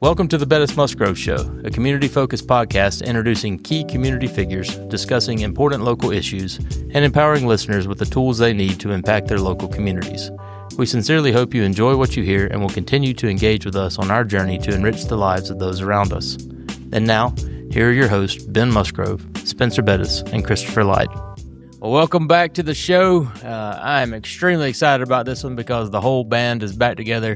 Welcome to the Bettis Musgrove Show, a community-focused podcast introducing key community figures, discussing important local issues, and empowering listeners with the tools they need to impact their local communities. We sincerely hope you enjoy what you hear and will continue to engage with us on our journey to enrich the lives of those around us. And now, here are your hosts, Ben Musgrove, Spenser Bettis, and Christopher Light. Well, welcome back to the show. I am extremely excited about this one because the whole band is back together.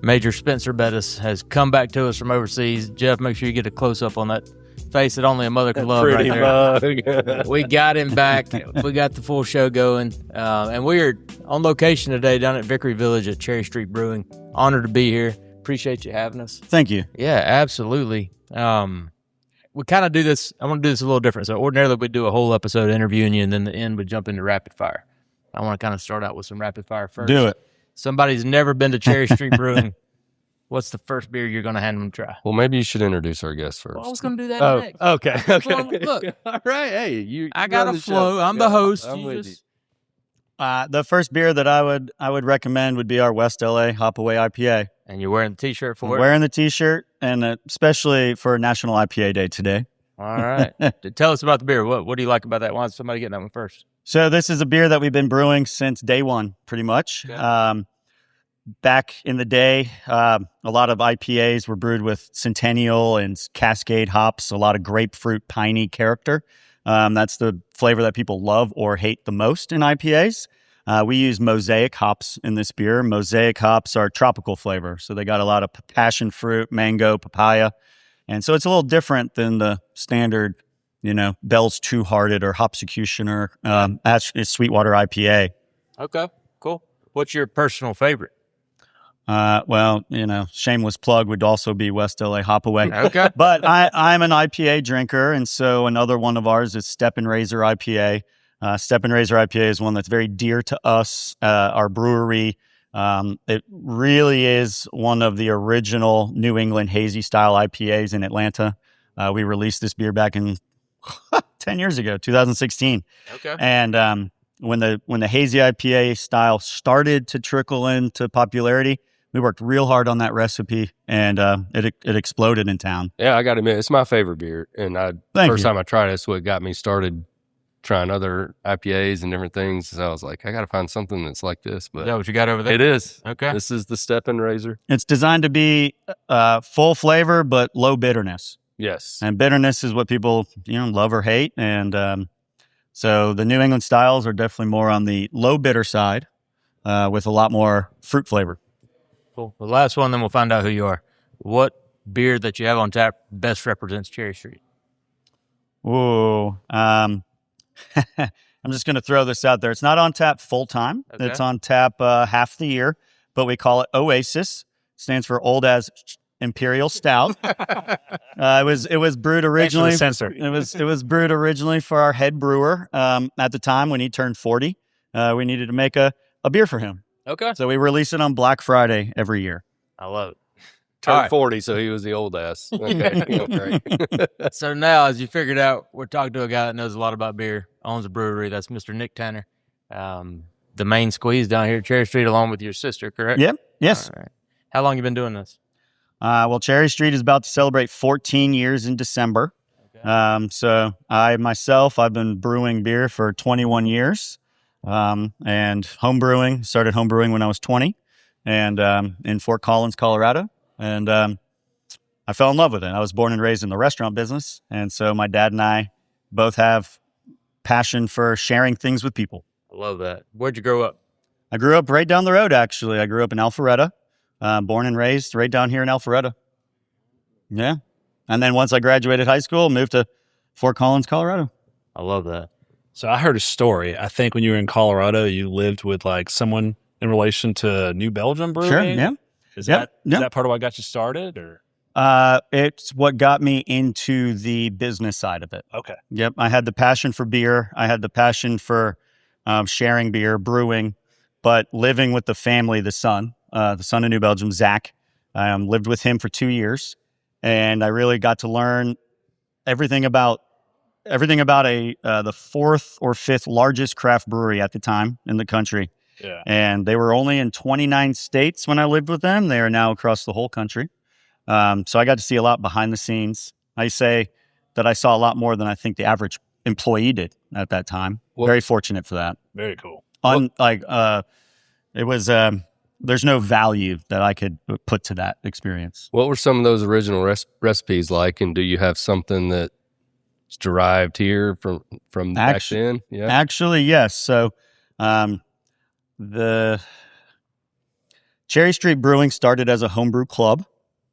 Major Spenser Bettis has come back to us from overseas. Jeff, make sure you get a close-up on that face that only a mother can love right there. We got him back. We got the full show going. And we are on location today down at Vickery Village at Cherry Street Brewing. Honored to be here. Appreciate you having us. Thank you. Yeah, absolutely. We kind of do this. I want to do this a little different. So ordinarily we do a whole episode interviewing you, and then the end we jump into rapid fire. I want to kind of start out with some rapid fire first. Do it. Somebody's never been to Cherry Street Brewing. What's the first beer you're going to hand them to try? Well, maybe you should introduce our guest first. Well, I was going to do that next. Okay. Well, look, all right. Hey, I got a flow. I'm the host. I'm with you. The first beer that I would recommend would be our West LA Hop Away IPA. And you're wearing the T-shirt for it? Wearing the T-shirt, and especially for National IPA Day today. All right. Tell us about the beer. What do you like about that? Why is somebody getting that one first? So this is a beer that we've been brewing since day one, pretty much. Okay. Back in the day, a lot of IPAs were brewed with Centennial and Cascade hops, a lot of grapefruit, piney character. That's the flavor that people love or hate the most in IPAs. We use Mosaic hops in this beer. Mosaic hops are tropical flavor, so they got a lot of passion fruit, mango, papaya. And so it's a little different than the standard, Bell's Two Hearted or Hopsecutioner, Sweetwater IPA. Okay, cool. What's your personal favorite? Shameless plug would also be West LA Hop Away. Okay. But I'm an IPA drinker, and so another one of ours is Step and Razor IPA. Step and Razor IPA is one that's very dear to us, our brewery. It really is one of the original New England hazy style IPAs in Atlanta. We released this beer back in 10 years ago, 2016. Okay. And when the hazy IPA style started to trickle into popularity, we worked real hard on that recipe, and it exploded in town. Yeah, I got to admit, it's my favorite beer. And first time I tried it, it's what got me started trying other IPAs and different things. So I was like, I got to find something that's like this. But is that what you got over there? It is. Okay. This is the Step and Razor. It's designed to be full flavor, but low bitterness. Yes. And bitterness is what people, love or hate. And so the New England styles are definitely more on the low bitter side with a lot more fruit flavor. Cool. The last one, then we'll find out who you are. What beer that you have on tap best represents Cherry Street? Ooh. I'm just going to throw this out there. It's not on tap full time. Okay. It's on tap half the year, but we call it Oasis. Stands for Old as Imperial Stout. It was brewed originally. Censor. It was brewed originally for our head brewer. At the time when he turned 40, we needed to make a beer for him. Okay. So we release it on Black Friday every year. I love it. Turned 40, so he was the old ass. Okay. Great. So now, as you figured out, we're talking to a guy that knows a lot about beer, owns a brewery. That's Mr. Nick Tanner. The main squeeze down here at Cherry Street, along with your sister, correct? Yep. Yes. All right. How long you been doing this? Well, Cherry Street is about to celebrate 14 years in December. Okay. So I've been brewing beer for 21 years. And started homebrewing when I was 20 and in Fort Collins, Colorado. And I fell in love with it. I was born and raised in the restaurant business. And so my dad and I both have passion for sharing things with people. I love that. Where'd you grow up? I grew up right down the road, actually. I grew up in Alpharetta, born and raised right down here in Alpharetta. Yeah. And then once I graduated high school, moved to Fort Collins, Colorado. I love that. So I heard a story. I think when you were in Colorado, you lived with like someone in relation to New Belgium Brewing. Sure, yeah. Is that part of what got you started, or? It's what got me into the business side of it. Okay. Yep. I had the passion for beer. I had the passion for sharing beer, brewing, but living with the family, the son of New Belgium, Zach. I lived with him for 2 years, and I really got to learn everything about the fourth or fifth largest craft brewery at the time in the country. Yeah. And they were only in 29 states when I lived with them. They are now across the whole country. So I got to see a lot behind the scenes. I say that I saw a lot more than I think the average employee did at that time. Very fortunate for that. Very cool. It was, there's no value that I could put to that experience. What were some of those original recipes like? And do you have something that's derived here from back then? Yeah. Actually, yes. So, the Cherry Street Brewing started as a homebrew club.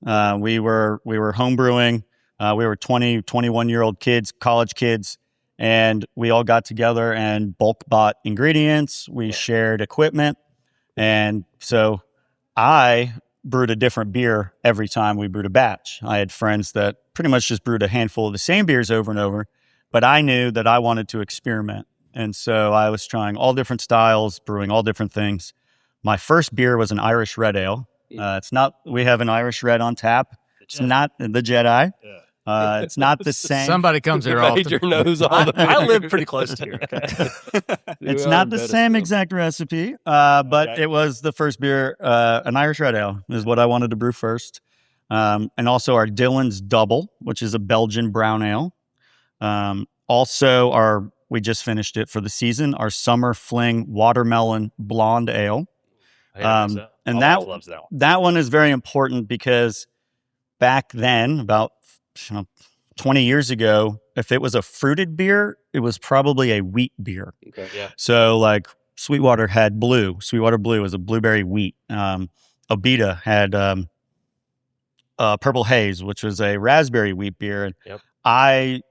We were homebrewing. We were 20, 21-year-old kids, college kids, and we all got together and bulk bought ingredients. We shared equipment. And so I brewed a different beer every time we brewed a batch. I had friends that pretty much just brewed a handful of the same beers over and over, but I knew that I wanted to experiment. And so I was trying all different styles, brewing all different things. My first beer was an Irish red ale. We have an Irish red on tap. It's not the Jedi. Yeah. It's not the same. Somebody comes here often. Major knows all the I live pretty close to here. Okay. It's not the same exact recipe, but it was the first beer. An Irish red ale is what I wanted to brew first. And also our Dillon's Double, which is a Belgian brown ale. We just finished it for the season, our Summer Fling Watermelon Blonde Ale. And that one is very important because back then, about 20 years ago, if it was a fruited beer, it was probably a wheat beer. Okay, yeah. So like Sweetwater had blue. Sweetwater Blue was a blueberry wheat. Obita had Purple Haze, which was a raspberry wheat beer. Yep. I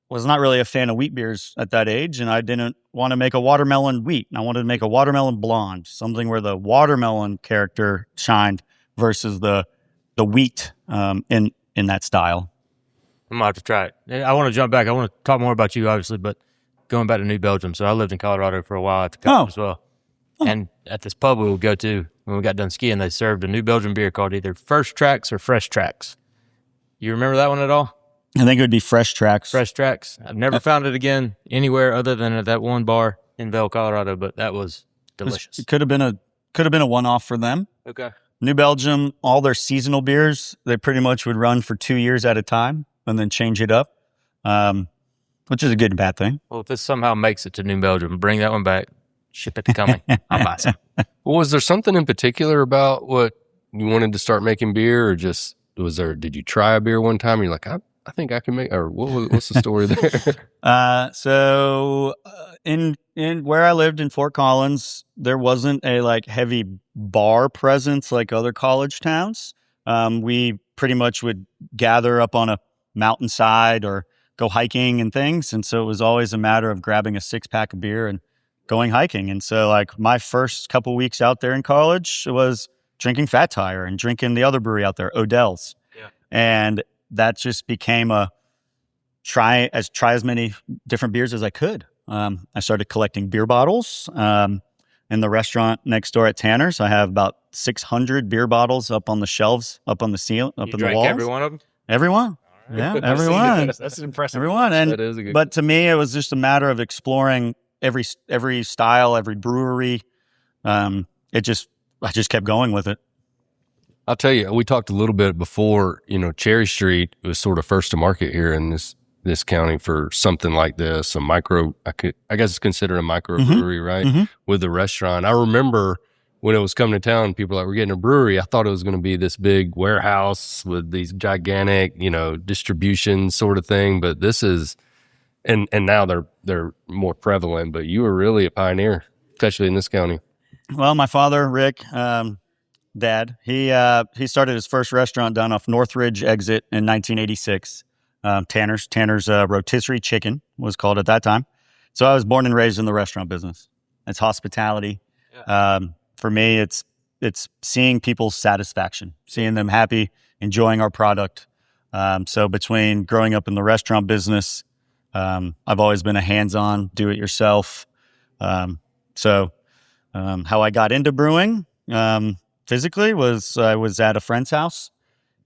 was not really a fan of wheat beers at that age, and I didn't want to make a watermelon wheat. I wanted to make a watermelon blonde, something where the watermelon character shined versus the wheat in that style. I might have to try it. I want to jump back. I want to talk more about you, obviously, but going back to New Belgium. So I lived in Colorado for a while at the college as well. Oh. And at this pub we would go to when we got done skiing, they served a New Belgium beer called either First Tracks or Fresh Tracks. You remember that one at all? I think it would be Fresh Tracks. Fresh Tracks. I've never found it again anywhere other than at that one bar in Vail, Colorado, but that was delicious. It could have been a one-off for them. Okay. New Belgium, all their seasonal beers, they pretty much would run for 2 years at a time and then change it up, which is a good and bad thing. Well, if this somehow makes it to New Belgium, bring that one back, ship it to Cumming. I'll buy some. Well, was there something in particular about what you wanted to start making beer, or just did you try a beer one time and you're like, I think I can make, or what's the story there? So in where I lived in Fort Collins, there wasn't a like heavy bar presence like other college towns. We pretty much would gather up on a mountainside or go hiking and things. And so it was always a matter of grabbing a 6-pack of beer and going hiking. And so like my first couple weeks out there in college was drinking Fat Tire and drinking the other brewery out there, Odell's. Yeah. And that just became a try as many different beers as I could. I started collecting beer bottles. In the restaurant next door at Tanner's, I have about 600 beer bottles up on the shelves, up on the ceiling, up in the walls. Every one of them? Everyone. Right. Yeah, everyone. That's impressive. Everyone. And, that is a good but to me, it was just a matter of exploring every style, every brewery. I just kept going with it. I'll tell you, we talked a little bit before, Cherry Street was sort of first to market here in this county for something like this, I guess it's considered a micro brewery, right? Mm-hmm. With the restaurant. I remember when it was coming to town, people were getting a brewery. I thought it was going to be this big warehouse with these gigantic, distribution sort of thing. But this is, and now they're more prevalent, but you were really a pioneer, especially in this county. Well, my father, Rick, Dad, he started his first restaurant down off Northridge exit in 1986. Tanner's Rotisserie Chicken was called at that time. So I was born and raised in the restaurant business. It's hospitality. Yeah. For me, it's seeing people's satisfaction, seeing them happy, enjoying our product. So between growing up in the restaurant business, I've always been a hands-on, do-it-yourself. How I got into brewing physically was I was at a friend's house,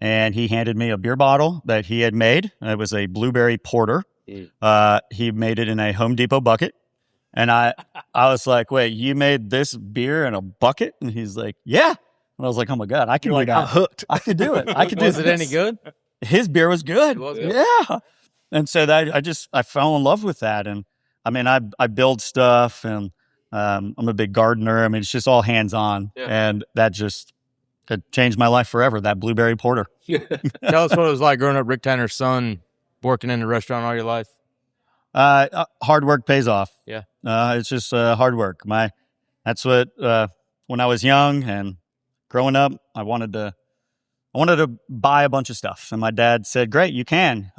and he handed me a beer bottle that he had made. It was a blueberry porter. He made it in a Home Depot bucket. And I was like, wait, you made this beer in a bucket? And he's like, yeah. And I was like, oh my God, I can You're do like, I'm that. hooked. I could do it. I could do Was it any this. good? His beer was good. It was good? Yeah. And so that I fell in love with that. And I mean, I build stuff, and I'm a big gardener. I mean, it's just all hands on. Yeah. And it changed my life forever, that blueberry porter. Tell us what it was like growing up Rick Tanner's son, working in the restaurant all your life. Hard work pays off. Yeah. It's just hard work. That's what, when I was young and growing up, I wanted to buy a bunch of stuff. And my dad said, great, you can.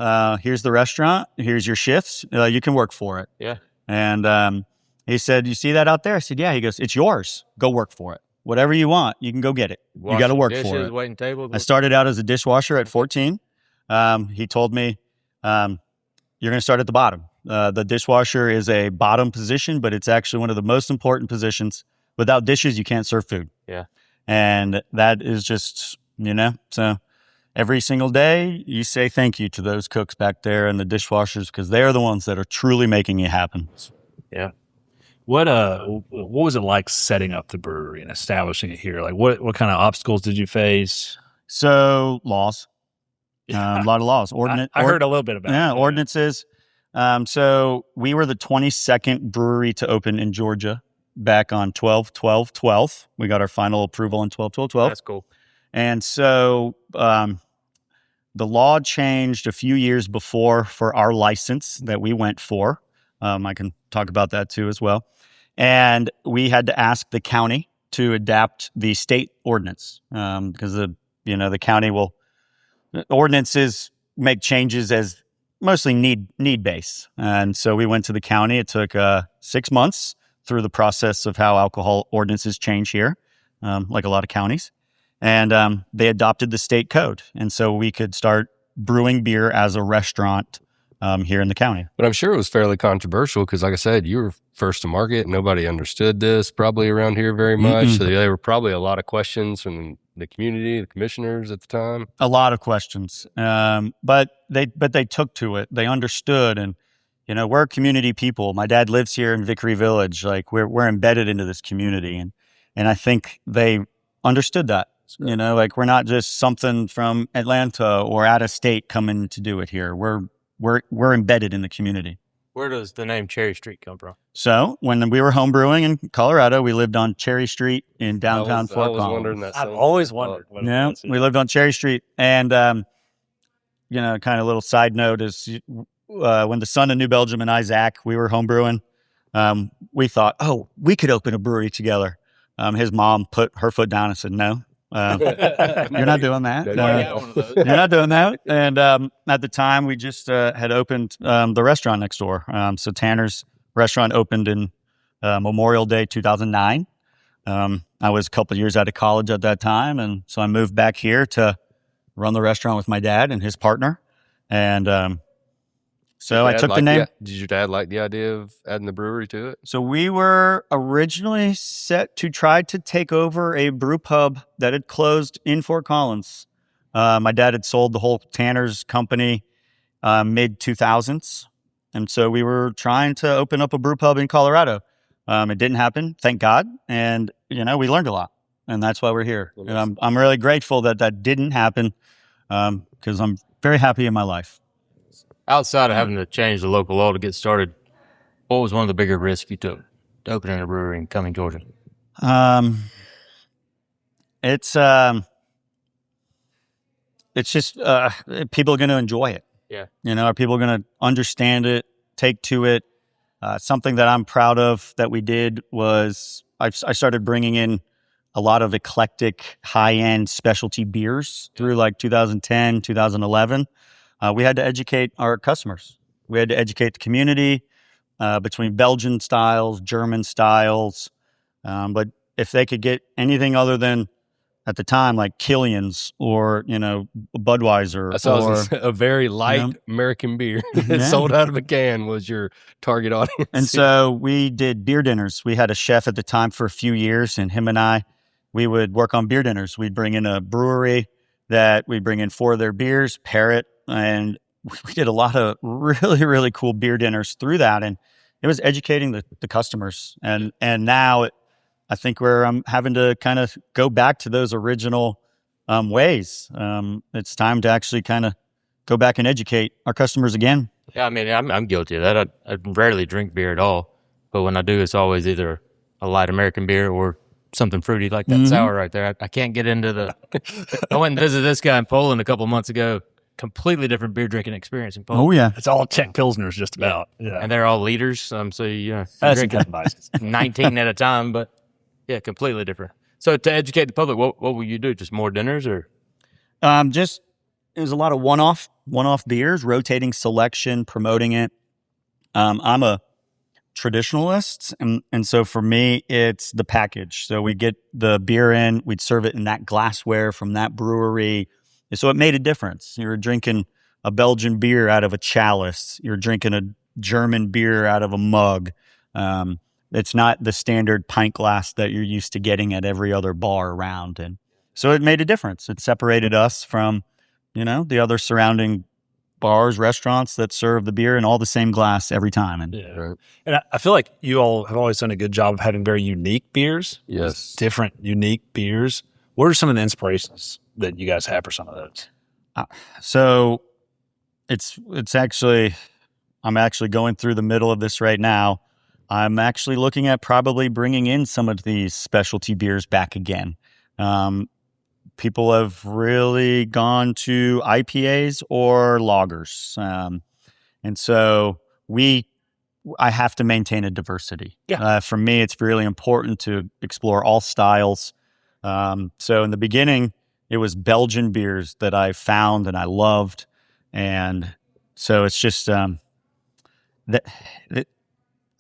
Here's the restaurant. Here's your shifts. You can work for it. Yeah. And he said, you see that out there? I said, yeah. He goes, it's yours. Go work for it. Whatever you want, you can go get it. You got to work for it. Waiting tables. I started out as a dishwasher at 14. He told me, you're going to start at the bottom. The dishwasher is a bottom position, but it's actually one of the most important positions. Without dishes, you can't serve food. Yeah. And that is just, so every single day you say thank you to those cooks back there and the dishwashers, because they're the ones that are truly making it happen. Yeah. What was it like setting up the brewery and establishing it here? Like what kind of obstacles did you face? So laws, a lot of laws. I heard a little bit about it. Yeah, ordinances. So we were the 22nd brewery to open in Georgia back on 12/12/12. We got our final approval on 12/12/12. That's cool. And so the law changed a few years before for our license that we went for. I can talk about that too as well. And we had to ask the county to adapt the state ordinance because the county ordinances make changes as mostly need base. And so we went to the county. It took 6 months through the process of how alcohol ordinances change here, like a lot of counties. And they adopted the state code. And so we could start brewing beer as a restaurant here in the county. But I'm sure it was fairly controversial because, like I said, you were first to market. Nobody understood this probably around here very much. So there were probably a lot of questions from the community, the commissioners at the time. A lot of questions, but they took to it. They understood, and we're community people. My dad lives here in Vickery Village. Like we're embedded into this community, and I think they understood that. Like we're not just something from Atlanta or out of state coming to do it here. We're embedded in the community. Where does the name Cherry Street come from? So when we were homebrewing in Colorado, we lived on Cherry Street in downtown Fort Collins. Wondering that. I've always wondered. What Yeah, we lived on Cherry Street. And, kind of a little side note is when the son of New Belgium and Isaac, we were homebrewing, we thought, oh, we could open a brewery together. His mom put her foot down and said, no. You're not doing that. You're not doing that. And at the time, we just had opened the restaurant next door. So Tanner's restaurant opened in Memorial Day 2009. I was a couple of years out of college at that time, and so I moved back here to run the restaurant with my dad and his partner. And so I took the name. Did your dad like the idea of adding the brewery to it? So we were originally set to try to take over a brew pub that had closed in Fort Collins. My dad had sold the whole Tanner's company mid-2000s. And so we were trying to open up a brew pub in Colorado. It didn't happen, thank God. And, we learned a lot. And that's why we're here. And I'm really grateful that didn't happen because I'm very happy in my life. Outside of having to change the local law to get started, what was one of the bigger risks you took to opening a brewery in Cumming, Georgia? It's just people are going to enjoy it. Yeah. Are people going to understand it, take to it? Something that I'm proud of that we did was I started bringing in a lot of eclectic, high-end specialty beers through like 2010, 2011. We had to educate our customers. We had to educate the community between Belgian styles, German styles. But if they could get anything other than, at the time, like Killian's or, Budweiser. I saw a very light American beer sold out of a can was your target audience. And so we did beer dinners. We had a chef at the time for a few years, and him and I, we would work on beer dinners. We'd bring in a brewery that we'd bring in 4 of their beers, pair it, and we did a lot of really, really cool beer dinners through that. And it was educating the customers. And now I think I'm having to kind of go back to those original ways. It's time to actually kind of go back and educate our customers again. Yeah, I mean, I'm guilty of that. I rarely drink beer at all, but when I do, it's always either a light American beer or something fruity like that sour right there. I can't get into the. I went and visited this guy in Poland a couple of months ago. Completely different beer drinking experience in Poland. Oh yeah, It's all Czech Pilsners just about. Yeah. And they're all liters, so you That's drink kind of nice. 19 at a time, but yeah, completely different. So to educate the public, what will you do? Just more dinners or? Just there's a lot of one-off beers, rotating selection, promoting it. I'm a traditionalist, and so for me, it's the package. So we get the beer in, we'd serve it in that glassware from that brewery. So it made a difference. You were drinking a Belgian beer out of a chalice. You're drinking a German beer out of a mug. It's not the standard pint glass that you're used to getting at every other bar around. And so it made a difference. It separated us from, the other surrounding bars, restaurants that serve the beer in all the same glass every time. And And I feel like you all have always done a good job of having very unique beers. Yes. Different, unique beers. What are some of the inspirations that you guys have for some of those? So it's actually, I'm actually going through the middle of this right now. I'm actually looking at probably bringing in some of these specialty beers back again. People have really gone to IPAs or lagers. And so I have to maintain a diversity. Yeah. For me, it's really important to explore all styles. So in the beginning, it was Belgian beers that I found and I loved. And so it's just that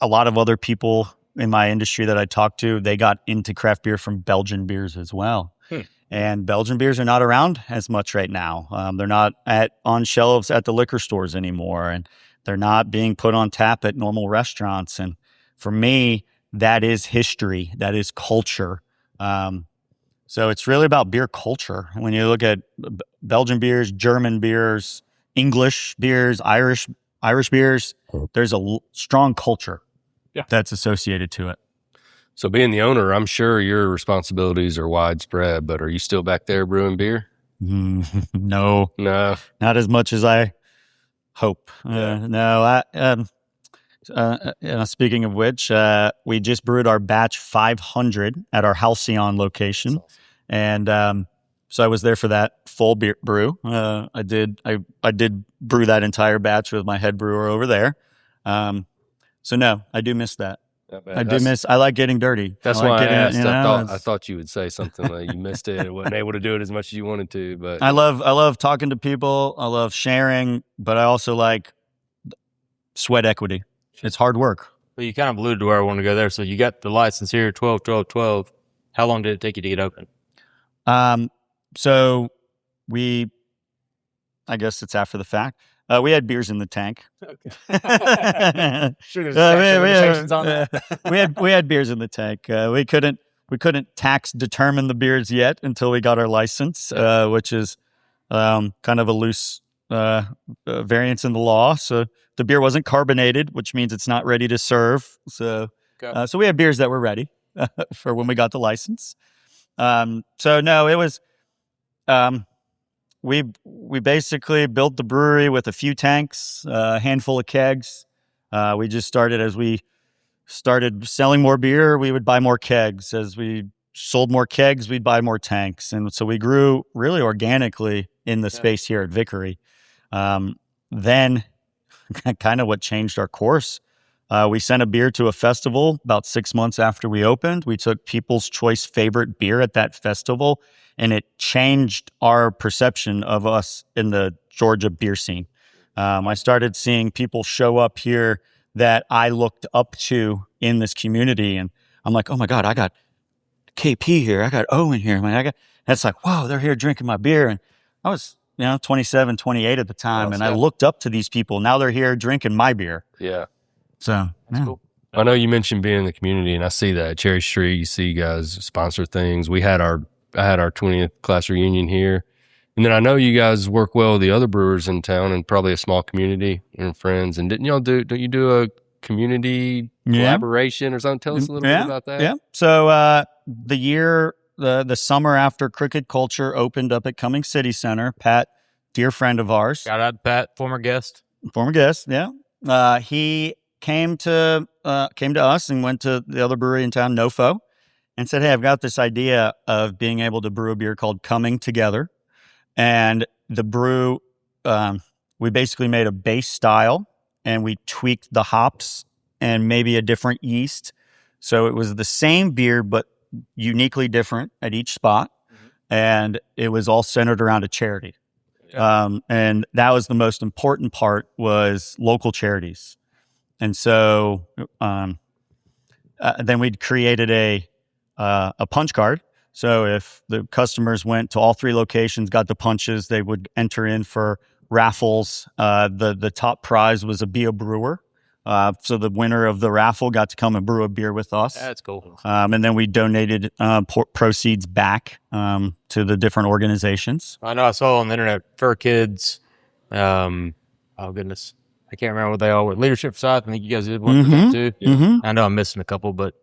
a lot of other people in my industry that I talked to, they got into craft beer from Belgian beers as well. And Belgian beers are not around as much right now. They're not on shelves at the liquor stores anymore, and they're not being put on tap at normal restaurants. And for me, that is history. That is culture. So it's really about beer culture. When you look at Belgian beers, German beers, English beers, Irish beers, there's a strong culture that's associated to it. So being the owner, I'm sure your responsibilities are widespread, but are you still back there brewing beer? No, No. not as much as I hope. No, speaking of which, we just brewed our batch 500 at our Halcyon location. And so I was there for that full beer brew. I did brew that entire batch with my head brewer over there. So no, I do miss that. I like getting dirty. That's why I asked. I thought you would say something like you missed it, wasn't able to do it as much as you wanted to. But I love talking to people. I love sharing, but I also like sweat equity. It's hard work. Well, you kind of alluded to where I want to go there. So you got the license here, 12, 12, 12. How long did it take you to get open? So I guess it's after the fact. We had beers in the tank. Okay. Sure, there's limitations on that. we had beers in the tank. We couldn't tax determine the beers yet until we got our license, which is kind of a loose variance in the law. So the beer wasn't carbonated, which means it's not ready to serve. So so we had beers that were ready for when we got the license. So no, it was. We basically built the brewery with a few tanks, a handful of kegs. We just started as we started selling more beer, we would buy more kegs. As we sold more kegs, we'd buy more tanks. And so we grew really organically in the space here at Vickery. Then kind of what changed our course, we sent a beer to a festival about 6 months after we opened. We took People's Choice favorite beer at that festival, and it changed our perception of us in the Georgia beer scene. I started seeing people show up here that I looked up to in this community, and I'm like, oh my God, I got KP here, I got Owen here, man. That's like, whoa, they're here drinking my beer. And I was, 27, 28 at the time, I looked up to these people. Now they're here drinking my beer. Yeah. So That's cool. I know you mentioned being in the community, and I see that at Cherry Street. You see guys sponsor things. I had our 20th class reunion here, and then I know you guys work well with the other brewers in town, and probably a small community and friends. And don't you do a community Yeah. collaboration or something. Tell us a little bit about that. Yeah. So the summer after Crooked Culture opened up at Cumming City Center, Pat, dear friend of ours, Shout out to Pat, former guest. yeah. He came to us and went to the other brewery in town, Nofo, and said, "Hey, I've got this idea of being able to brew a beer called Coming Together." And the brew, we basically made a base style and we tweaked the hops and maybe a different yeast. So it was the same beer, but uniquely different at each spot. And it was all centered around a charity. And that was the most important part, was local charities. And so then we'd created a punch card. So if the customers went to all 3 locations, got the punches, they would enter in for raffles. The top prize was a Be a Brewer. So the winner of the raffle got to come and brew a beer with us. That's cool. And then we donated proceeds back to the different organizations. I know I saw on the internet Fur Kids. Oh goodness, I can't remember what they all were. Leadership Forsyth. I think you guys did one for them too. Mm-hmm. I know I'm missing a couple, but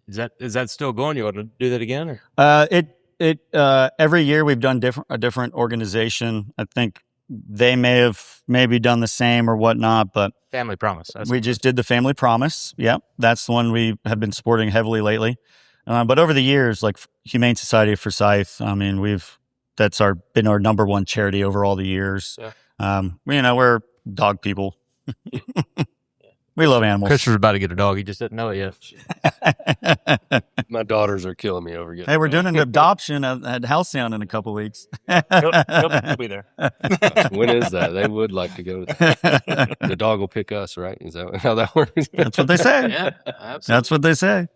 is that still going? You want to do that again? Or? Every year we've done a different organization. I think they may have maybe done the same or whatnot, but Family Promise. We just did the Family Promise. Yep, that's the one we have been supporting heavily lately. But over the years, like Humane Society of Forsyth, I mean, that's been our number one charity over all the years. Yeah. We're dog people. We love animals. Christopher's about to get a dog. He just doesn't know it yet. My daughters are killing me over getting. Hey, we're doing an adoption at Halcyon in a couple weeks. He'll be there. When is that? They would like to go. The dog will pick us, right? Is that how that works? That's what they say. Yeah, absolutely. That's what they say.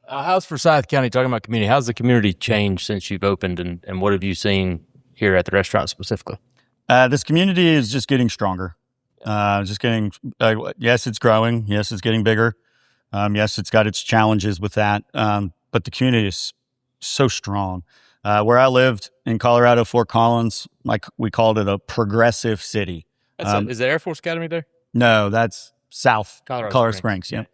How's Forsyth County, talking about community, how's the community changed since you've opened, and what have you seen here at the restaurant specifically? This community is just getting stronger. Yes, it's growing. Yes, it's getting bigger. Yes, it's got its challenges with that. But the community is so strong. Where I lived in Colorado, Fort Collins, we called it a progressive city. Is the Air Force Academy there? No, that's south, Colorado Springs. Yeah.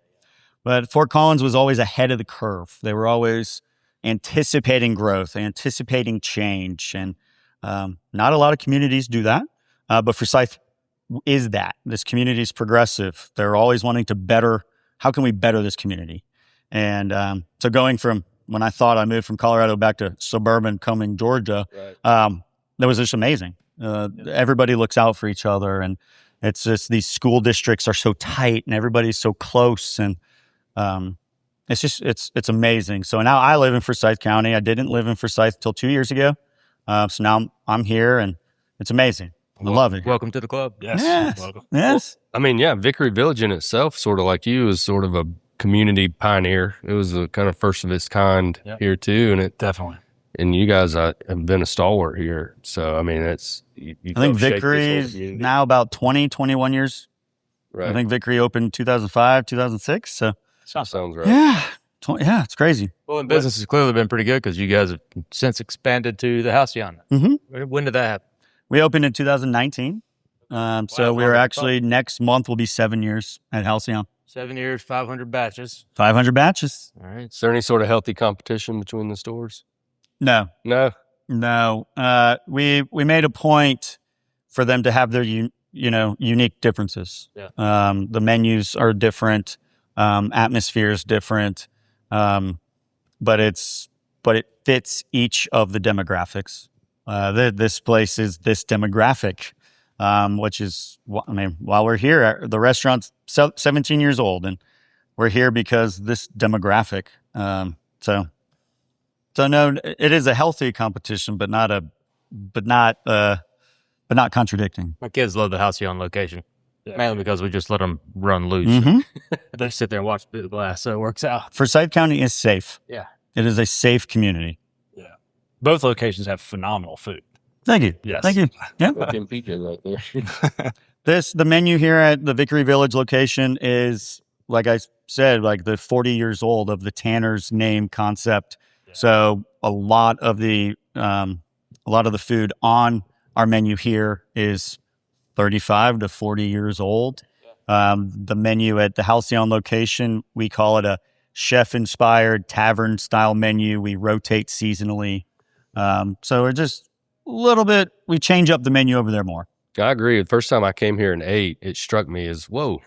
But Fort Collins was always ahead of the curve. They were always anticipating growth, anticipating change. And not a lot of communities do that. But Forsyth is that. This community is progressive. They're always wanting to better. How can we better this community? And so going from when I thought I moved from Colorado back to suburban Cumming, Georgia, that was just amazing. Everybody looks out for each other, and it's just these school districts are so tight and everybody's so close, and it's amazing. So now I live in Forsyth County. I didn't live in Forsyth till 2 years ago. So now I'm here, and it's amazing. I love it. Welcome to the club. Yes. Welcome. Yes. I mean, yeah, Vickery Village in itself, sort of like you, is sort of a community pioneer. It was a kind of first of its kind here too, and Definitely. And you guys have been a stalwart here. So I mean, you I think Vickery's now about 21 years. Right. I think Vickery opened 2005, 2006. So sounds right. yeah, it's crazy. Well, and business has clearly been pretty good because you guys have since expanded to the Halcyon. Mm-hmm. When did that happen? We opened in 2019. So we're actually, next month will be 7 years at Halcyon. 7 years, 500 batches. 500 batches. All right. Is there any sort of healthy competition between the stores? No. No. We made a point for them to have their unique differences. Yeah. The menus are different, atmosphere is different, but it fits each of the demographics. This place is this demographic, which is, I mean, while we're here, the restaurant's 17 years old, and we're here because this demographic. So no, it is a healthy competition, but not contradicting. My kids love the Halcyon location, mainly because we just let them run loose. Mm-hmm. They sit there and watch through the glass, so it works out. Forsyth County is safe. Yeah. It is a safe community. Yeah. Both locations have phenomenal food. Thank you. Yes. Thank you. Yeah. Fucking PJ right there. The menu here at the Vickery Village location is, like I said, like the 40 years old of the Tanner's name concept. Yeah. So a lot of the food on our menu here is 35 to 40 years old. The menu at the Halcyon location, we call it a chef-inspired tavern-style menu. We rotate seasonally. So we're just a little bit, we change up the menu over there more. I agree. The first time I came here and ate, it struck me as, whoa,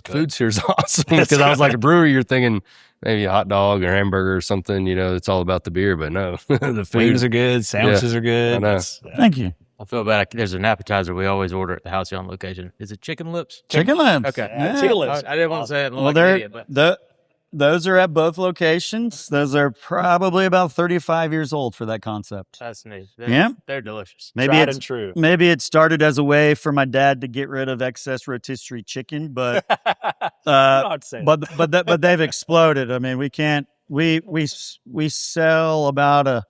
food's here's awesome. Because I was like, a brewery, you're thinking maybe a hot dog or hamburger or something, it's all about the beer, but no. The food. Wings are good. Sandwiches are good. I know. Thank you. I feel bad. There's an appetizer we always order at the Halcyon location. Is it chicken lips? Chicken lips. Okay. Yeah. Chicken lips. I didn't want to say it. Well, those are at both locations. Those are probably about 35 years old for that concept. That's neat. They're delicious. Maybe it started as a way for my dad to get rid of excess rotisserie chicken, but but they've exploded. I mean, we sell about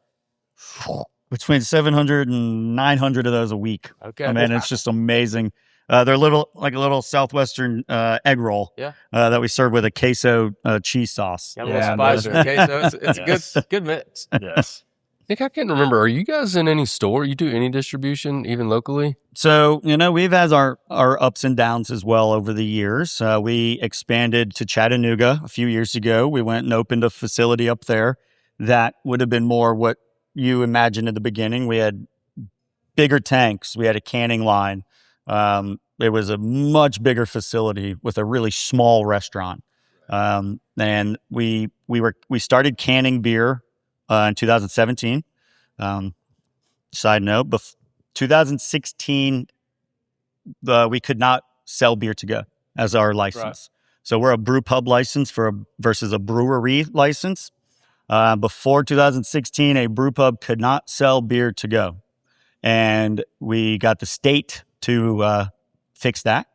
between 700 and 900 of those a week. Okay. I mean, it's just amazing. They're like a little Southwestern egg roll that we serve with a queso cheese sauce. Got a little spice or queso. It's a good mix. Yes. Nick, I can't remember. Are you guys in any store? You do any distribution, even locally? So, we've had our ups and downs as well over the years. We expanded to Chattanooga a few years ago. We went and opened a facility up there that would have been more what you imagined at the beginning. We had bigger tanks. We had a canning line. It was a much bigger facility with a really small restaurant. And we started canning beer, in 2017. Side note, 2016, we could not sell beer to go as our license. Right. So we're a brew pub license versus a brewery license. Before 2016, a brew pub could not sell beer to go. And we got the state to fix that.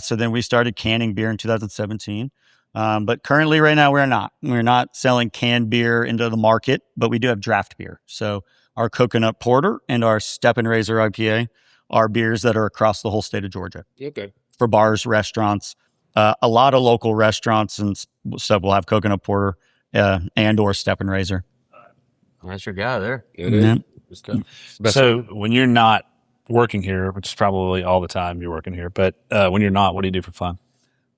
So then we started canning beer in 2017. But currently right now we're not selling canned beer into the market, but we do have draft beer. So our coconut porter and our Step and Razor IPA are beers that are across the whole state of Georgia. Okay. For bars, restaurants, a lot of local restaurants and stuff will have coconut porter and or Step and Razor. That's your guy there. So when you're not working here, which is probably all the time you're working here, but when you're not, what do you do for fun?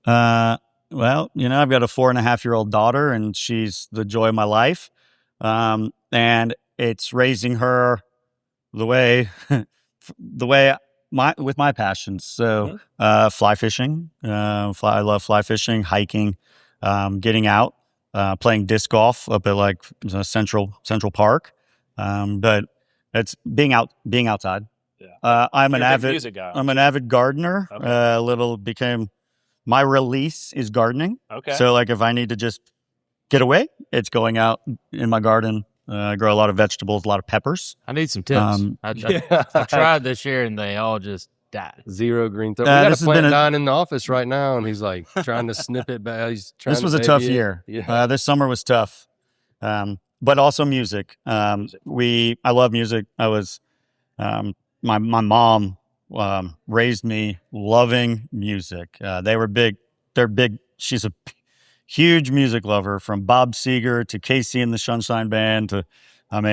Well, I've got a 4.5-year-old daughter, and she's the joy of my life. And it's raising her the way with my passions. So, fly fishing. I love fly fishing, hiking, getting out, playing disc golf up at Central Park. But it's being outside. Yeah. I'm an avid gardener. Okay. My release is gardening. Okay. So if I need to just get away, it's going out in my garden. I grow a lot of vegetables, a lot of peppers. I need some tips. I tried this year and they all just died. Zero green thumb. We got a plant dying in the office right now, and he's trying to snip it back. This was a tough year. Yeah. This summer was tough. But also music. I love music. I was, my mom raised me loving music. They're big. She's a huge music lover, from Bob Seger to Casey and the Sunshine Band to,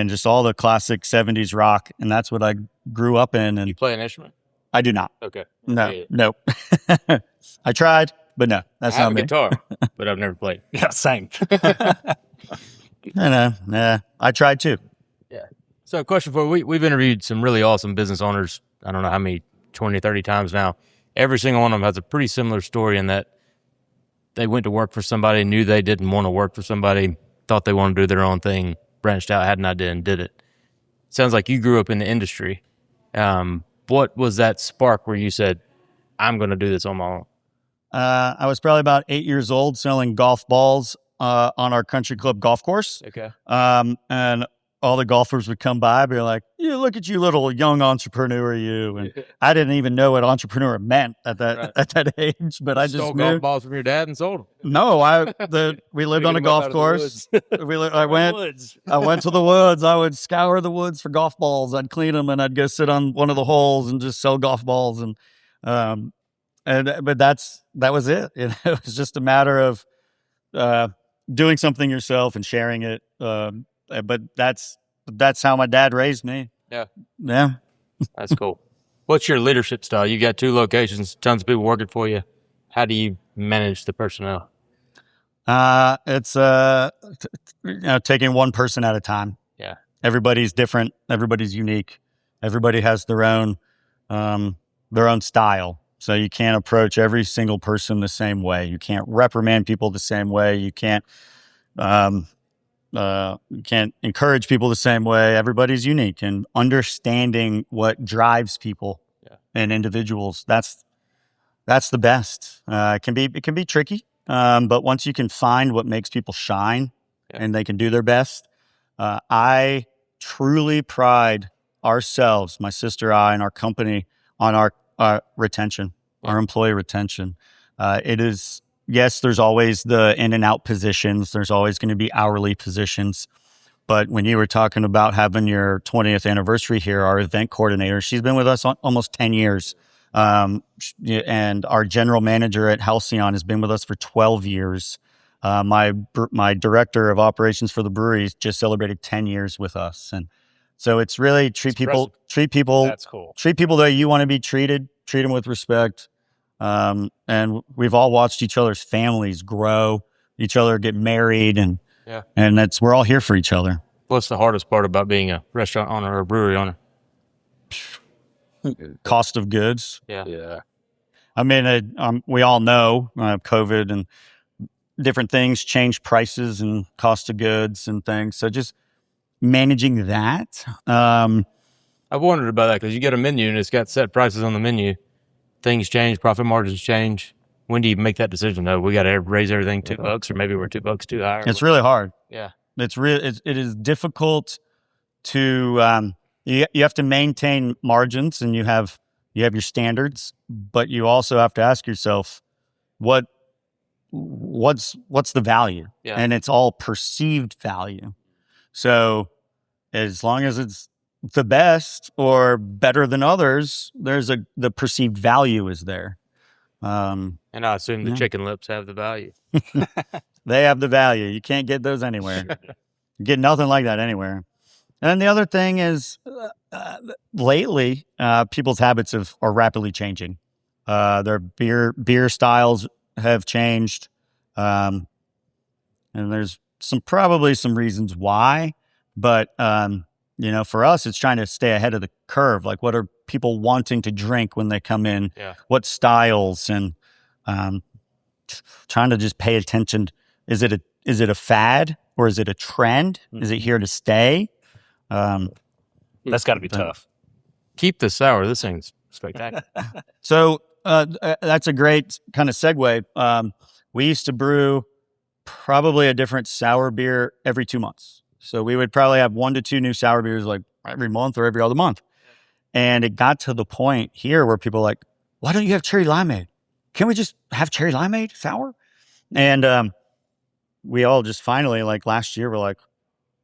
just all the classic 70s rock. And that's what I grew up in. And you play an instrument? I do not. Okay. No. I tried, but no, that's not me. I have a guitar, but I've never played. Yeah, same. I tried too. Yeah. So a question for you. We've interviewed some really awesome business owners. I don't know how many, 20, 30 times now. Every single one of them has a pretty similar story in that they went to work for somebody, knew they didn't want to work for somebody, thought they wanted to do their own thing, branched out, had an idea, and did it. Sounds like you grew up in the industry. What was that spark where you said, I'm going to do this on my own? I was probably about 8 years old selling golf balls on our country club golf course. Okay. And all the golfers would come by and be like, "Yeah, look at you, little young entrepreneur, you." And I didn't even know what entrepreneur meant at that age, but I just stole knew. Golf balls from your dad and sold them. No, we lived on a golf course. I went to the woods. I would scour the woods for golf balls. I'd clean them, and I'd go sit on one of the holes and just sell golf balls. But that was it. It was just a matter of doing something yourself and sharing it. But that's how my dad raised me. Yeah. Yeah. That's cool. What's your leadership style? You got 2 locations, tons of people working for you. how do you manage the personnel? It's taking one person at a time. Yeah. Everybody's different. Everybody's unique. Everybody has their own style. So you can't approach every single person the same way. You can't reprimand people the same way. You can't encourage people the same way. Everybody's unique, and understanding what drives people and individuals. That's the best. It can be tricky. But once you can find what makes people shine and they can do their best, I truly pride ourselves, my sister, I, and our company on our retention, our employee retention. It is, yes, there's always the in and out positions. There's always going to be hourly positions. But when you were talking about having your 20th anniversary here, our event coordinator, she's been with us almost 10 years. And our general manager at Halcyon has been with us for 12 years. My director of operations for the breweries just celebrated 10 years with us. And so it's really treat people, That's cool. treat people the way you want to be treated, treat them with respect. And we've all watched each other's families grow, each other get married, and we're all here for each other. What's the hardest part about being a restaurant owner or a brewery owner? Cost of goods. Yeah. I mean, we all know COVID and different things change prices and cost of goods and things. So just managing that. I've wondered about that because you get a menu and it's got set prices on the menu. Things change, profit margins change. When do you make that decision? No, we got to raise everything $2, or maybe we're $2 too high. It's really hard. Yeah, it is difficult to. You have to maintain margins, and you have your standards, but you also have to ask yourself, what's the value? Yeah. And it's all perceived value. So as long as it's the best or better than others, the perceived value is there. And I assume the chicken lips have the value. They have the value. You can't get those anywhere. You get nothing like that anywhere. And the other thing is, lately, people's habits are rapidly changing. Their beer styles have changed, and there's probably some reasons why. But for us, it's trying to stay ahead of the curve. Like, what are people wanting to drink when they come in? Yeah. What styles, and trying to just pay attention. Is it a fad, or is it a trend? Mm-hmm. Is it here to stay? That's got to be tough. Keep the sour. This thing's spectacular. So that's a great kind of segue. We used to brew probably a different sour beer every 2 months. So we would probably have 1 to 2 new sour beers like every month or every other month. And it got to the point here where people are like, why don't you have cherry limeade? Can't we just have cherry limeade sour? And we all just finally, like last year, were like,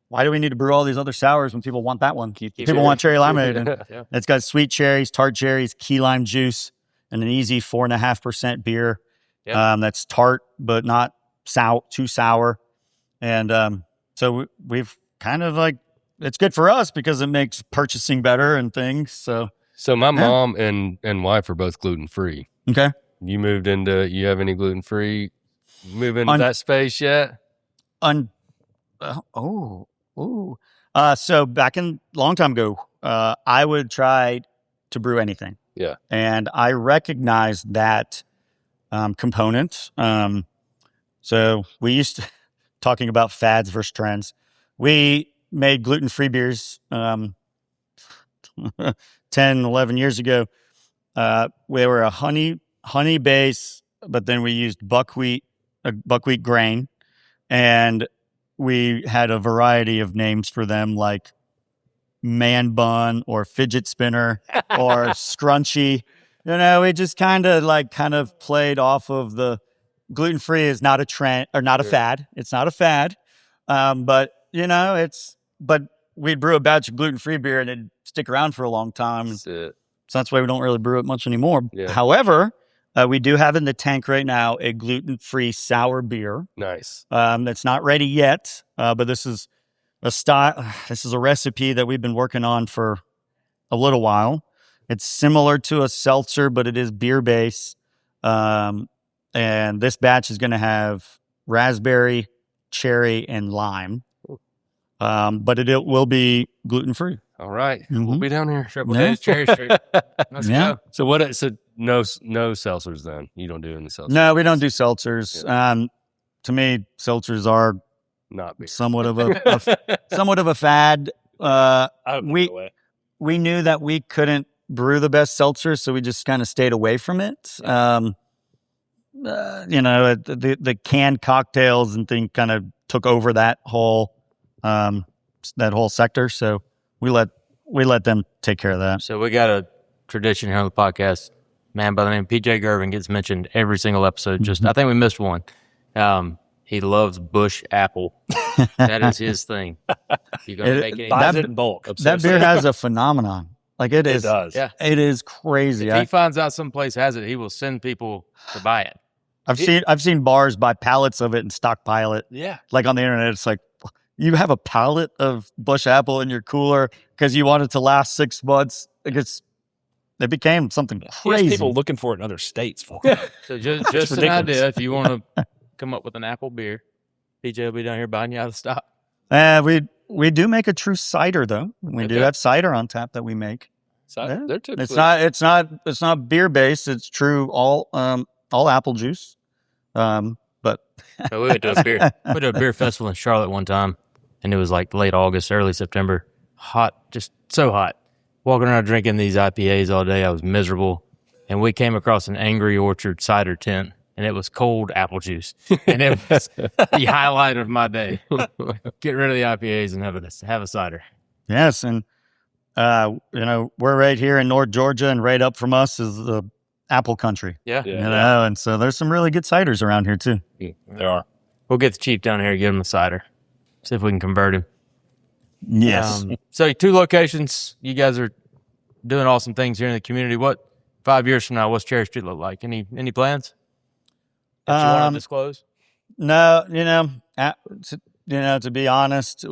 why do we need to brew all these other sours when people want that one? People want cherry limeade. And it's got sweet cherries, tart cherries, key lime juice, and an easy 4.5% beer. That's tart, but not too sour. And so we've kind of like, it's good for us because it makes purchasing better and things. So my mom and wife are both gluten-free. Okay. You have any gluten-free, move into that space yet? So back long time ago, I would try to brew anything. Yeah. And I recognized that component. So we used to, talking about fads versus trends, we made gluten-free beers 10, 11 years ago. We were a honey base, but then we used buckwheat grain, and we had a variety of names for them, like man bun or fidget spinner or scrunchy. We just kind of played off of the gluten-free is not a trend or not a fad. It's not a fad. But we'd brew a batch of gluten-free beer and it'd stick around for a long time. That's it. So that's why we don't really brew it much anymore. Yeah. However, we do have in the tank right now a gluten-free sour beer. Nice. That's not ready yet, but this is a style. This is a recipe that we've been working on for a little while. It's similar to a seltzer, but it is beer based. And this batch is going to have raspberry, cherry, and lime. But it will be gluten-free. All right. Mhm. We'll be down here. Triple Yeah. D's Cherry Street. Let's Yeah. go. So what? So no seltzers then. You don't do any seltzers. No, we don't do seltzers. To me, seltzers are Not beer. somewhat of a fad. I would We- go away. We knew that we couldn't brew the best seltzer, so we just kind of stayed away from it. The canned cocktails and thing kind of took over that whole sector. So we let them take care of that. So we got a tradition here on the podcast. Man by the name of PJ Gervin gets mentioned every single episode. Just I think we missed one. He loves Bush Apple. That is his thing. You gonna make any? Buys it in bulk. That beer has a phenomenon. Like it is. It does. Yeah. It is crazy. If he finds out someplace has it, he will send people to buy it. I've seen bars buy pallets of it and stockpile it. Yeah. Like on the internet, it's like you have a pallet of Bush Apple in your cooler because you want it to last 6 months. It became something He has crazy. people looking for it in other states for it. So just an ridiculous. idea. If you want to come up with an apple beer, PJ will be down here buying you out of stock. We do make a true cider though. We do Okay. have cider on tap that we make. So Yeah. they're typically It's not beer based. It's true all apple juice. But So we went to a beer festival in Charlotte one time, and it was like late August, early September. Hot, just so hot. Walking around drinking these IPAs all day, I was miserable. And we came across an Angry Orchard cider tent, and it was cold apple juice. And it was the highlight of my day. Get rid of the IPAs and have a cider. yes, and we're right here in North Georgia, and right up from us is the apple country. Yeah. Yeah. And so there's some really good ciders around here too. There are. We'll get the chief down here and get him a cider. See if we can convert him. Yes. So 2 locations. You guys are doing awesome things here in the community. What 5 years from now? What's Cherry Street look like? Any plans that you want to disclose? No, to be honest,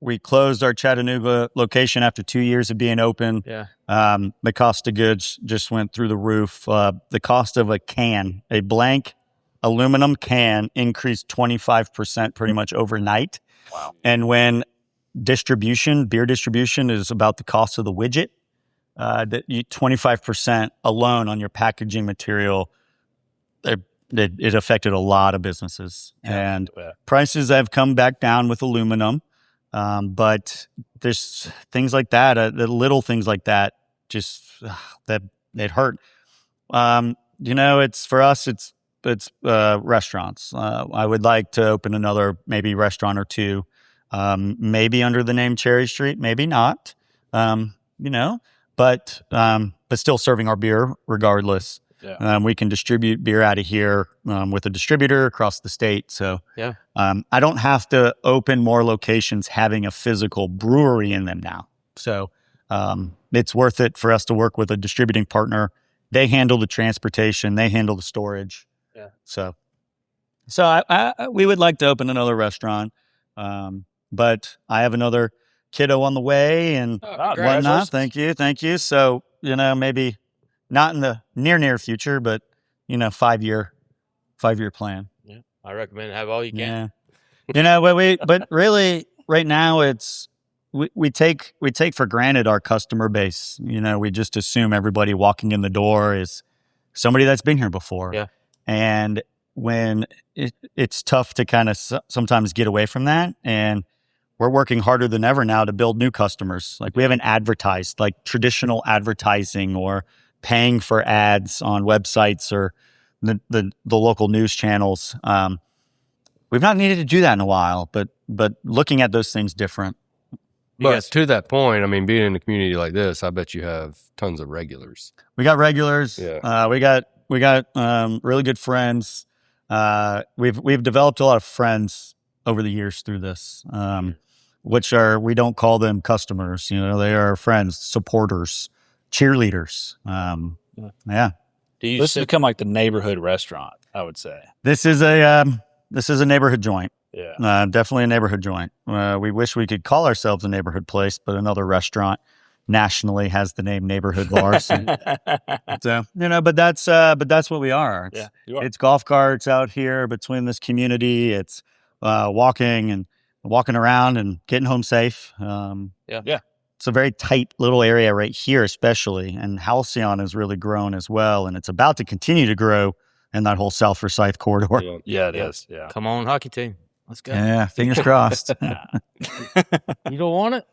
we closed our Chattanooga location after 2 years of being open. Yeah. The cost of goods just went through the roof. The cost of a blank aluminum can increased 25% pretty much overnight. Wow. And when beer distribution is about the cost of the widget, 25% alone on your packaging material, it affected a lot of businesses. Yeah. And Yeah. prices have come back down with aluminum. But there's things like that, the little things like that, just that it hurt. It's for us, it's restaurants. I would like to open another maybe restaurant or 2, maybe under the name Cherry Street, maybe not, but still serving our beer regardless. Yeah. We can distribute beer out of here with a distributor across the state. So Yeah. I don't have to open more locations having a physical brewery in them now. So it's worth it for us to work with a distributing partner. They handle the transportation. They handle the storage. Yeah. So we would like to open another restaurant, but I have another kiddo on the way and whatnot. Thank you. So, maybe not in the near future, but 5-year plan. Yeah. I recommend have all you can. Yeah. But really right now we take for granted our customer base. We just assume everybody walking in the door is somebody that's been here before. Yeah. And when it's tough to kind of sometimes get away from that, and we're working harder than ever now to build new customers. Like we haven't advertised like traditional advertising or paying for ads on websites or the local news channels. We've not needed to do that in a while, but looking at those things different. But to that point, I mean, being in a community like this, I bet you have tons of regulars. We got regulars. Yeah. We got really good friends. We've developed a lot of friends over the years through this, which we don't call them customers. They are friends, supporters, cheerleaders. Yeah. Do This has become like the neighborhood restaurant, I would say. This is a neighborhood joint. Yeah. Definitely a neighborhood joint. We wish we could call ourselves a neighborhood place, but another restaurant. nationally has the name neighborhood bars. So, but that's what we are. Yeah, you are. It's golf carts out here between this community. It's walking around and getting home safe. Yeah. It's a very tight little area right here, especially. And Halcyon has really grown as well. And it's about to continue to grow in that whole South Forsyth corridor. Yeah, it is. Yeah. Come on, hockey team. Let's go. Yeah, fingers crossed. You don't want it?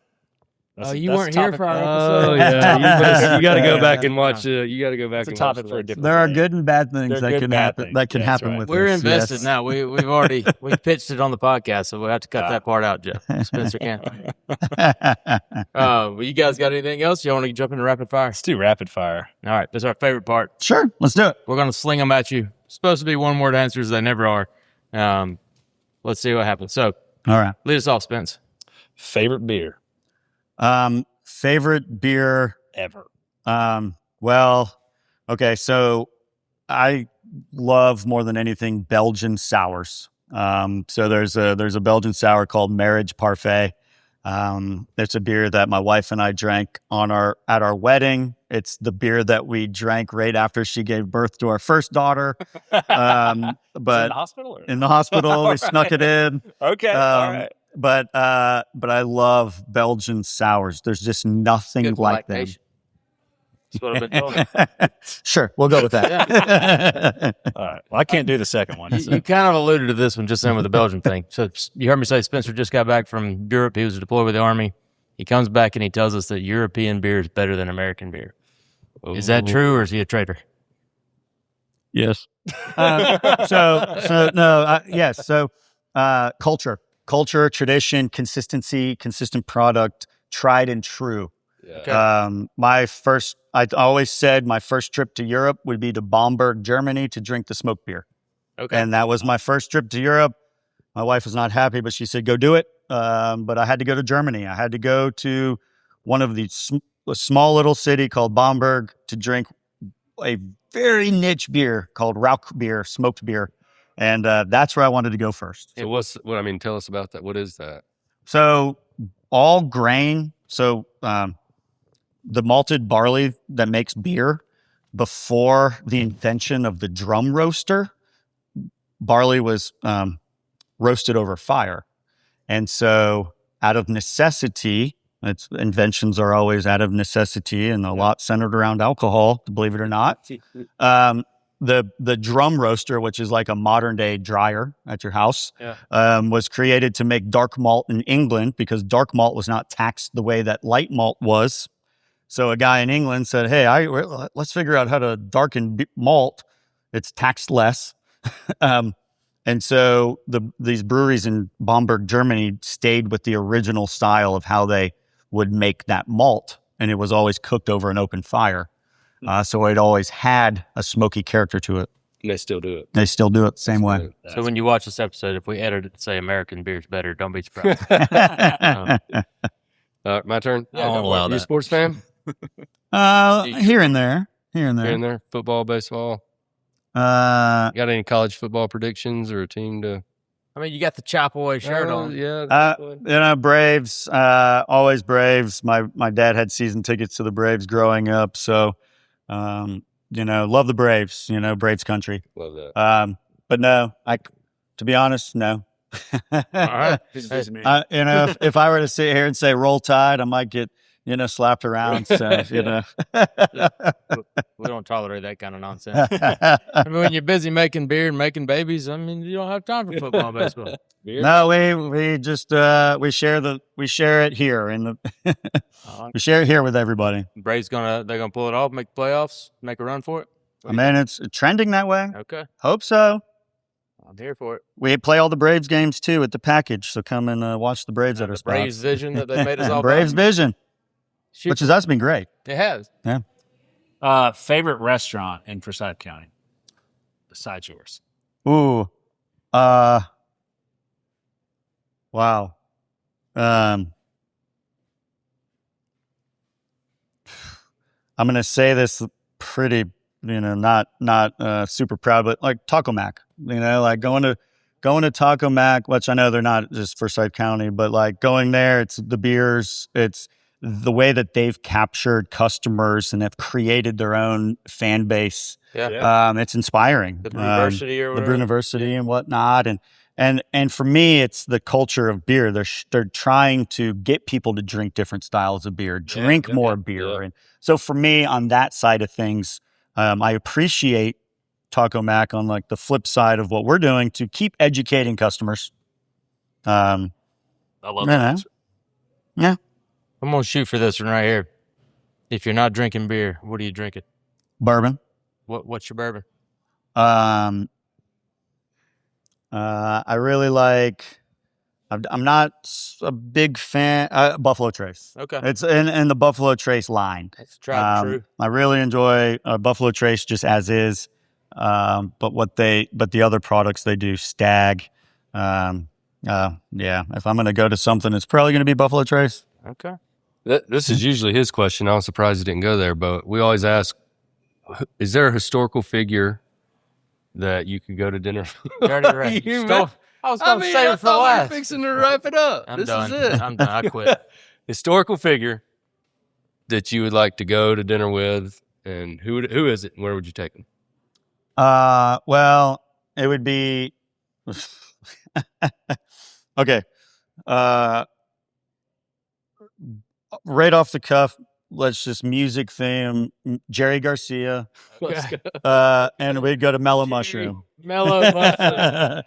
You that's weren't a here topic for our Oh episode. yeah, you got to go back and watch. You got to go back It's a and topic watch for a that. different There are day. good and bad things They're that good can and bad happen. things. That can Yeah, that's happen right. with We're this. invested Yes. now. We've already pitched it on the podcast, so we have to cut that part out, Jeff. Spencer can't. Well, you guys got anything else? You want to jump into rapid fire? Let's do rapid fire. All right, that's our favorite part. Sure, let's do it. We're gonna sling them at you. It's supposed to be one word answers. They never are. Let's see what happens. So, All right. lead us off, Spence. Favorite beer Favorite beer. ever. Well, okay. So I love more than anything Belgian sours. So there's a Belgian sour called Marriage Parfait. It's a beer that my wife and I drank at our wedding. It's the beer that we drank right after she gave birth to our first daughter. But in But the hospital? Or? in the hospital, we snuck it in. Okay. All right. But I love Belgian sours. There's just nothing Good like them. lactation. That's what I've been told. Sure, we'll go with that. All right. Well, I can't do the second one. So. You kind of alluded to this one just then with the Belgian thing. So you heard me say Spencer just got back from Europe. He was deployed with the Army. He comes back and he tells us that European beer is better than American beer. Is that true, or is he a traitor? Yes. Yes. So culture, tradition, consistency, consistent product, tried and true. Yeah. Okay. I always said my first trip to Europe would be to Bamberg, Germany, to drink the smoked beer. Okay. And that was my first trip to Europe. My wife was not happy, but she said, go do it. But I had to go to Germany. I had to go to one of these a small little city called Bamberg to drink a very niche beer called Rauch beer, smoked beer. And that's where I wanted to go first. So tell us about that. What is that? So all grain. So the malted barley that makes beer, before the invention of the drum roaster, barley was roasted over fire. And so out of necessity, inventions are always out of necessity, and a lot centered around alcohol, believe it or not. The drum roaster, which is like a modern day dryer at your house, was created to make dark malt in England because dark malt was not taxed the way that light malt was. So a guy in England said, hey, let's figure out how to darken malt. It's taxed less. And so these breweries in Bamberg, Germany stayed with the original style of how they would make that malt. And it was always cooked over an open fire. So it always had a smoky character to it. And they still do it. They still do it the same way. So when you watch this episode, if we edit it to say American beer's better, don't be surprised. My turn. I won't allow You a that. sports fan? Here and there. Here and there. Football, baseball. Uh, Got any college football predictions or a team to? I mean, you got the Chapel shirt on. Yeah. Braves, always Braves. My dad had season tickets to the Braves growing up. So, love the Braves, Braves country. Love that. But no, to be honest, no. All right. If I were to sit here and say roll tide, I might get, slapped around. So, We don't tolerate that kind of nonsense. I mean, when you're busy making beer and making babies, I mean, you don't have time for football and baseball. No, we just we share it here we share it here with everybody. Braves they're gonna pull it off, make the playoffs, make a run for it. I mean, it's trending that way. Okay, Hope so. I'm here for it. We play all the Braves games too at the package, so come and watch the Braves at our spot. Braves vision that they made us all. Braves vision, Shoot. which has been great. It has. Yeah. Favorite restaurant in Forsyth County besides yours? Ooh. Wow. I'm gonna say this pretty, not super proud, but like Taco Mac. Like going to Taco Mac, which I know they're not just Forsyth County, but like going there, it's the beers, it's the way that they've captured customers and have created their own fan base. Yeah. It's inspiring. The Brewversity or The whatever. Brewversity and whatnot. And for me, it's the culture of beer. They're trying to get people to drink different styles of beer, drink more beer. Yeah. And so for me, on that side of things, I appreciate Taco Mac on like the flip side of what we're doing to keep educating customers. I love Yeah. that answer. Yeah. I'm going to shoot for this one right here. If you're not drinking beer, what are you drinking? Bourbon. What's your bourbon? I really like. I'm not a big fan. Buffalo Trace. Okay. It's in the Buffalo Trace line. That's tried and true. I really enjoy Buffalo Trace just as is. But the other products they do, Stag. Yeah. If I'm going to go to something, it's probably going to be Buffalo Trace. Okay. This is usually his question. I was surprised he didn't go there, but we always ask, is there a historical figure that you could go to dinner? Dirty Ray. I was going to save it for last. We're fixing to wrap it up. I'm This done. is it. I'm done. I quit. Historical figure that you would like to go to dinner with, and who is it, and where would you take them? Well, it would be okay. Right off the cuff, let's just music theme. Jerry Garcia, and we'd go to Mellow Mushroom. Mellow Mushroom.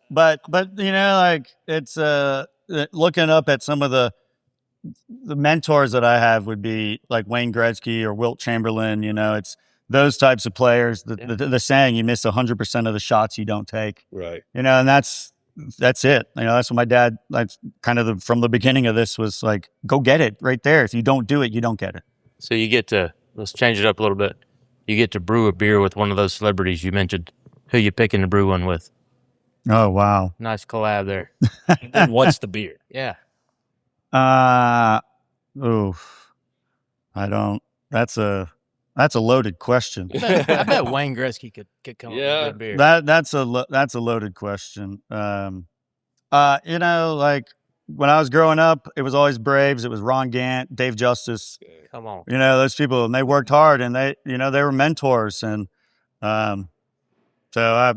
but like it's looking up at some of the mentors that I have would be like Wayne Gretzky or Wilt Chamberlain. It's those types of players. The saying, you miss 100% of the shots you don't take. Right. And that's it. That's what my dad, like, kind of from the beginning of this was like, go get it right there. If you don't do it, you don't get it. So you get to, let's change it up a little bit. You get to brew a beer with one of those celebrities you mentioned. Who you picking to brew one with? Oh, wow. Nice collab there. And what's the beer? Yeah. Oof. I don't, that's a loaded question. I bet Wayne Gretzky could come up with a good beer. That's a loaded question. Like when I was growing up, it was always Braves. It was Ron Gant, Dave Justice. Come on. Those people, and they worked hard, and they were mentors. And so I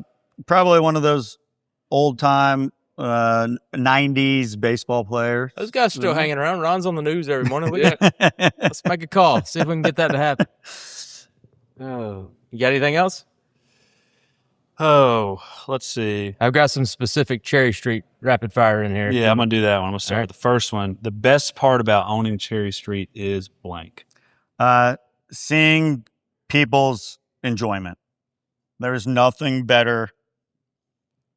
probably one of those old time 90s baseball players. Those guys still hanging around. Ron's on the news every morning. Let's make a call. See if we can get that to happen. Oh, you got anything else? Oh, let's see. I've got some specific Cherry Street rapid fire in here. Yeah, I'm going to do that one. I'm going to start All with the first one. The best part about owning Cherry Street is blank. Seeing people's enjoyment. There's nothing better.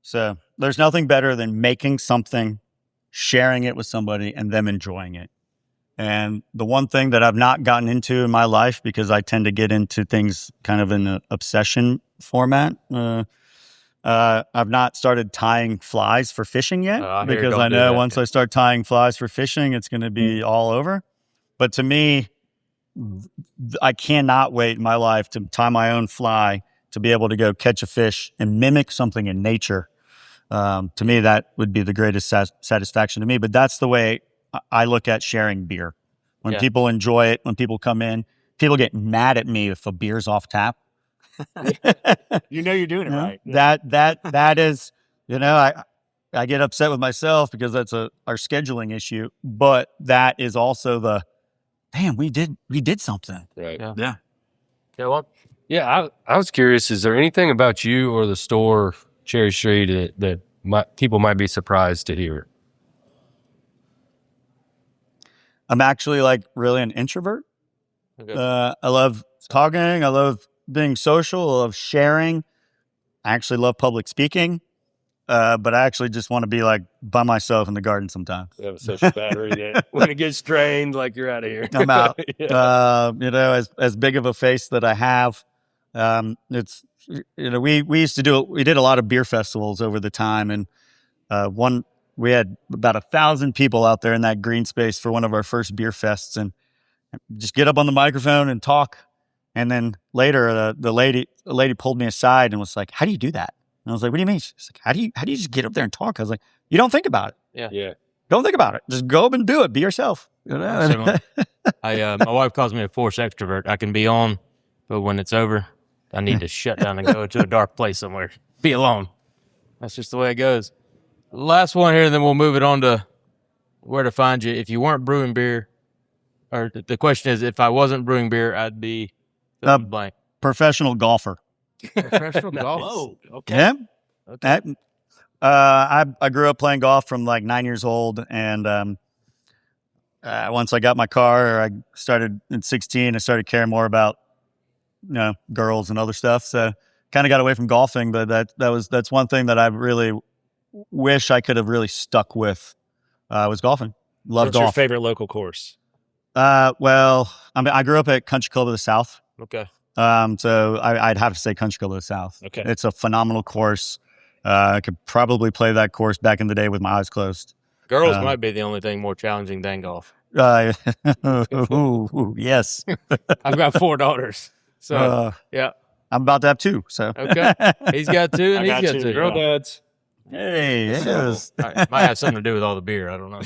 So there's nothing better than making something, sharing it with somebody, and them enjoying it. And the one thing that I've not gotten into in my life, because I tend to get into things kind of in an obsession format, I've not started tying flies for fishing yet, because I know once I start tying flies for fishing, it's going to be all over. But to me, I cannot wait in my life to tie my own fly to be able to go catch a fish and mimic something in nature. To me, that would be the greatest satisfaction to me. But that's the way I look at sharing beer. When people enjoy it, when people come in, people get mad at me if a beer's off tap. You're doing it right. That is, I get upset with myself because that's our scheduling issue. But that is also damn, we did something. Right. Yeah. Yeah, what? Yeah, I was curious, is there anything about you or the store, Cherry Street, that people might be surprised to hear? I'm actually like really an introvert. Okay. I love talking. I love being social. I love sharing. I actually love public speaking. But I actually just want to be like by myself in the garden sometimes. You have a social battery that when it gets drained, like you're out of here. I'm out. Yeah. As big of a face that I have, it's, we used to we did a lot of beer festivals over the time. And we had about 1,000 people out there in that green space for one of our first beer fests, and just get up on the microphone and talk. And then later, the lady pulled me aside and was like, "How do you do that?" And I was like, "What do you mean?" She's like, "How do you just get up there and talk?" I was like, "You don't think about it." Yeah. Don't think about it. Just go up and do it. Be yourself. You know? Similar. My wife calls me a forced extrovert. I can be on, but when it's over, I need to shut down and go to a dark place somewhere. Be alone. That's just the way it goes. Last one here, and then we'll move it on to where to find you. If you weren't brewing beer, or the question is, if I wasn't brewing beer, I'd be blank. Professional golfer. Professional golf. Whoa. Okay. Yeah. Okay. I grew up playing golf from like 9 years old, and once I got my car, I started at 16. I started caring more about girls and other stuff. So kind of got away from golfing, but that's one thing that I really wish I could have really stuck with. Was golfing. Love What's golf. your favorite local course? Well, I grew up at Country Club of the South. Okay. So I'd have to say Country Club of the South. Okay. It's a phenomenal course. I could probably play that course back in the day with my eyes closed. Girls might be the only thing more challenging than golf. Yes. I've got 4 daughters. So, yeah. I'm about to have 2. So Okay. He's got 2 and I he's got got 2. Girl dads. hey, yes. Might have something to do with all the beer. I don't know.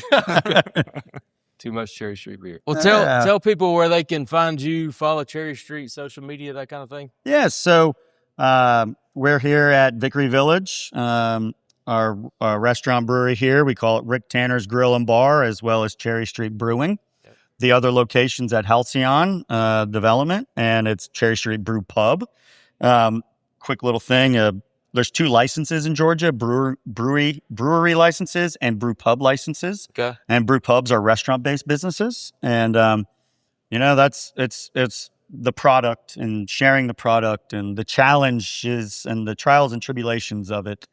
Too much Cherry Street beer. Well, tell people where they can find you, follow Cherry Street, social media, that kind of thing. Yeah. So we're here at Vickery Village. Our restaurant brewery here, we call it Rick Tanner's Grill and Bar, as well as Cherry Street Brewing. Yep. The other locations at Halcyon Development, and it's Cherry Street Brew Pub. Quick little thing, there's 2 licenses in Georgia, brewery licenses and brew pub licenses. Okay. And brew pubs are restaurant-based businesses. And, it's the product and sharing the product and the challenges and the trials and tribulations of it.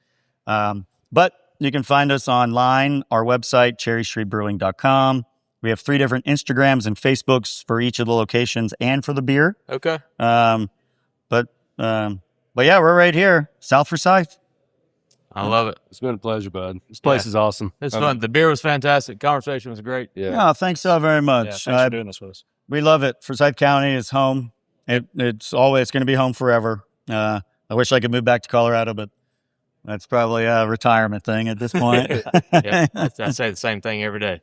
But you can find us online, our website, cherrystreetbrewing.com. We have 3 different Instagrams and Facebooks for each of the locations and for the beer. Okay. But yeah, we're right here, South Forsyth. I love it. It's been a pleasure, bud. This place is awesome. It's fun. The beer was fantastic. Conversation was great. Yeah, thanks so very Yeah, much. thanks for doing this with us. We love it. Forsyth County is home. It's always going to be home forever. I wish I could move back to Colorado, but that's probably a retirement thing at this point. Yeah, I say the same thing every day.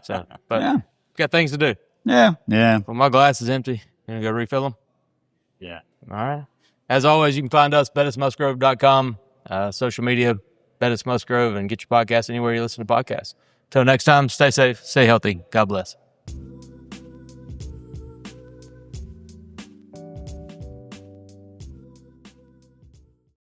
So, but Yeah. got things to do. Yeah. Well, my glass is empty. You gonna go refill them? Yeah. All right. As always, you can find us, BettisMusgrove.com, social media, Bettis Musgrove, and get your podcast anywhere you listen to podcasts. Till next time, stay safe, stay healthy. God bless.